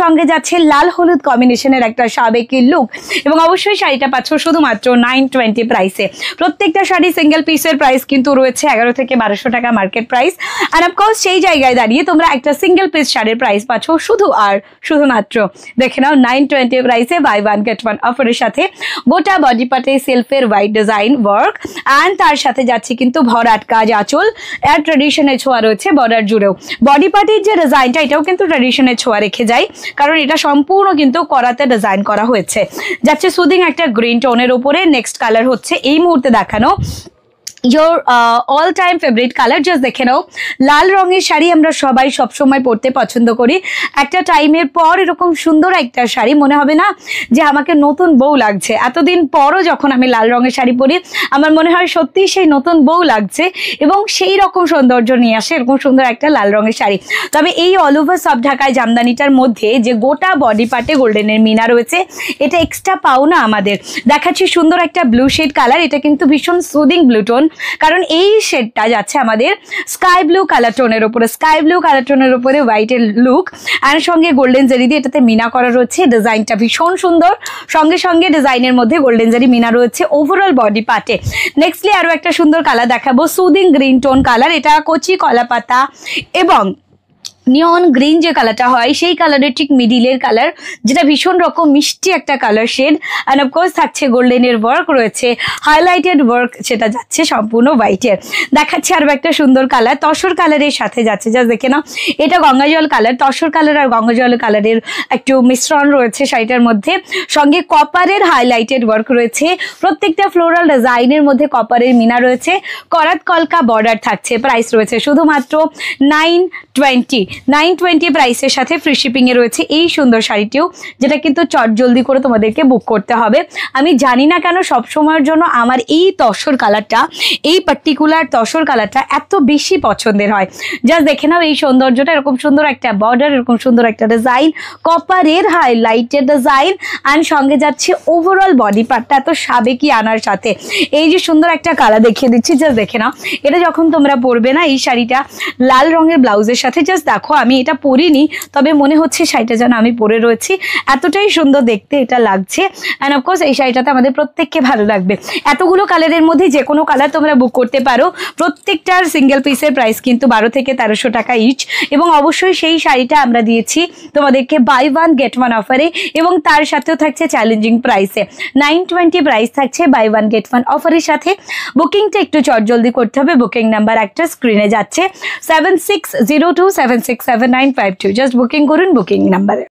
সঙ্গে যাচ্ছে লাল হলুদ কম্বিনেশনের একটা সাবেকি লুক এবং অবশ্যই শাড়িটা পাচ্ছ শুধুমাত্র 920 প্রাইসে। প্রত্যেকটা শাড়ি সিঙ্গেল পিসের প্রাইস কিন্তু রয়েছে 11 থেকে 1200 টাকা মার্কেট প্রাইস। আর অফকোর্স সেই জায়গায় দাঁড়িয়ে তোমরা একটা সিঙ্গেল পিস শাড়ির প্রাইস পাচ্ছ শুধুমাত্র দেখে নাও 920 প্রাইসে বাই ওয়ান গেট ওয়ান অফারের সাথে। গোটা বডি পার্টে সেলফের হোয়াইট ডিজাইন ওয়ার্ক অ্যান্ড তার সাথে যাচ্ছে কিন্তু ভরাট কাজ আঁচল আর ট্রেডিশনের ছোঁয়া রয়েছে বর্ডার জুড়েও। বডি পার্টির যে ডিজাইনটা এটাও কিন্তু ট্রেডিশনের ছোঁয়া রেখে যায়, কারণ এটা সম্পূর্ণ কিন্তু করাতে ডিজাইন করা হয়েছে। যাচ্ছে সুদিং একটা গ্রিন টোনের উপরে। নেক্সট কালার হচ্ছে এই মুহূর্তে দেখানো your all time favorite color। Just দেখে নাও, লাল রঙের শাড়ি আমরা সবাই সবসময় পরতে পছন্দ করি। একটা টাইমের পর এরকম সুন্দর একটা শাড়ি মনে হবে না যে আমাকে নতুন বউ লাগছে। এতদিন পরও যখন আমি লাল রঙের শাড়ি পরি আমার মনে হয় সত্যি সেই নতুন বউ লাগছে এবং সেই রকম সৌন্দর্য নিয়ে আসে এরকম সুন্দর একটা লাল রঙের শাড়ি। তবে এই অল ওভার সব ঢাকায় জামদানিটার মধ্যে যে গোটা বডি পার্টে গোল্ডেনের মিনা রয়েছে এটা এক্সট্রা পাওনা আমাদের। দেখাচ্ছি সুন্দর একটা ব্লু শেড কালার, এটা কিন্তু ভীষণ সুদিং ব্লু টোন, কারণ এই শেডটা যাচ্ছে আমাদের স্কাই ব্লু কালার টোনের উপরে। স্কাই ব্লু কালার টোনের উপরে হোয়াইটের লুক আর সঙ্গে গোল্ডেন জারি দিয়ে এটাতে মিনা করা রয়েছে। ডিজাইনটা ভীষণ সুন্দর, সঙ্গে সঙ্গে ডিজাইনের মধ্যে গোল্ডেন জারি মিনা রয়েছে ওভারঅল বডি পার্টে। নেক্সটলি আরো একটা সুন্দর কালার দেখাবো, সুদিং গ্রিন টোন কালার। এটা কচি কলা পাতা এবং নিয়ন গ্রিন যে কালারটা হয় সেই কালারের ঠিক মিডিলের কালার, যেটা ভীষণ রকম মিষ্টি একটা কালার শেড। অ্যান্ড অফকোর্স থাকছে গোল্ডেনের ওয়ার্ক রয়েছে, হাইলাইটেড ওয়ার্ক, সেটা যাচ্ছে সম্পূর্ণ হোয়াইটের। দেখাচ্ছে আরও একটা সুন্দর কালার তসর কালারের সাথে যাচ্ছে। জাস্ট দেখে নাও, এটা গঙ্গাজল কালার, তসর কালার আর গঙ্গাজল কালারের একটু মিশ্রণ রয়েছে শাড়িটার মধ্যে। সঙ্গে কপারের হাইলাইটেড ওয়ার্ক রয়েছে, প্রত্যেকটা ফ্লোরাল ডিজাইনের মধ্যে কপারের মিনা রয়েছে, করাত কলকা বর্ডার থাকছে। প্রাইস রয়েছে শুধুমাত্র 920 প্রাইসের সাথে ফ্রি শিপিং এ রয়েছে এই সুন্দর শাড়িটিও, যেটা কিন্তু চট জলদি করে তোমাদেরকে বুক করতে হবে। আমি জানি না কেন সব সময়ের জন্য আমার এই তসর কালারটা, এই পার্টিকুলার তসর কালারটা এত বেশি পছন্দের হয়। জাস্ট দেখে নাও এই সৌন্দর্যটা, এরকম সুন্দর একটা বর্ডার, এরকম সুন্দর একটা ডিজাইন, কপারের হাইলাইটেড ডিজাইন অ্যান্ড সঙ্গে যাচ্ছে ওভারঅল বডি পার্টটা এত সাবেকি আনার সাথে। এই যে সুন্দর একটা কালার দেখিয়ে দিচ্ছি, জাস্ট দেখে নাও, এটা যখন তোমরা পরবে না এই শাড়িটা লাল রঙের ব্লাউজের সাথে, জাস্ট দেখো আমি এটা পরিনি তবে মনে হচ্ছে শাড়িটা যেন আমি পরে রয়েছি, এতটাই সুন্দর দেখতে এটা লাগছে। অ্যান্ড অফকোর্স এই শাড়িটাতে আমাদের প্রত্যেককে ভালো লাগবে। এতগুলো কালারের মধ্যে যে কোনো কালার তোমরা বুক করতে পারো। প্রত্যেকটার সিঙ্গেল পিসের প্রাইস কিন্তু 12 থেকে 1300 টাকা ইচ এবং অবশ্যই সেই শাড়িটা আমরা দিয়েছি তোমাদেরকে বাই ওয়ান গেট ওয়ান অফারে এবং তার সাথেও থাকছে চ্যালেঞ্জিং প্রাইসে। 920 প্রাইস থাকছে বাই ওয়ান গেট ওয়ান অফারের সাথে। বুকিংটা একটু চটজলদি করতে হবে। বুকিং নাম্বার একটা স্ক্রিনে যাচ্ছে 7602767952। জাস্ট বুকিং করুন বুকিং নাম্বারে।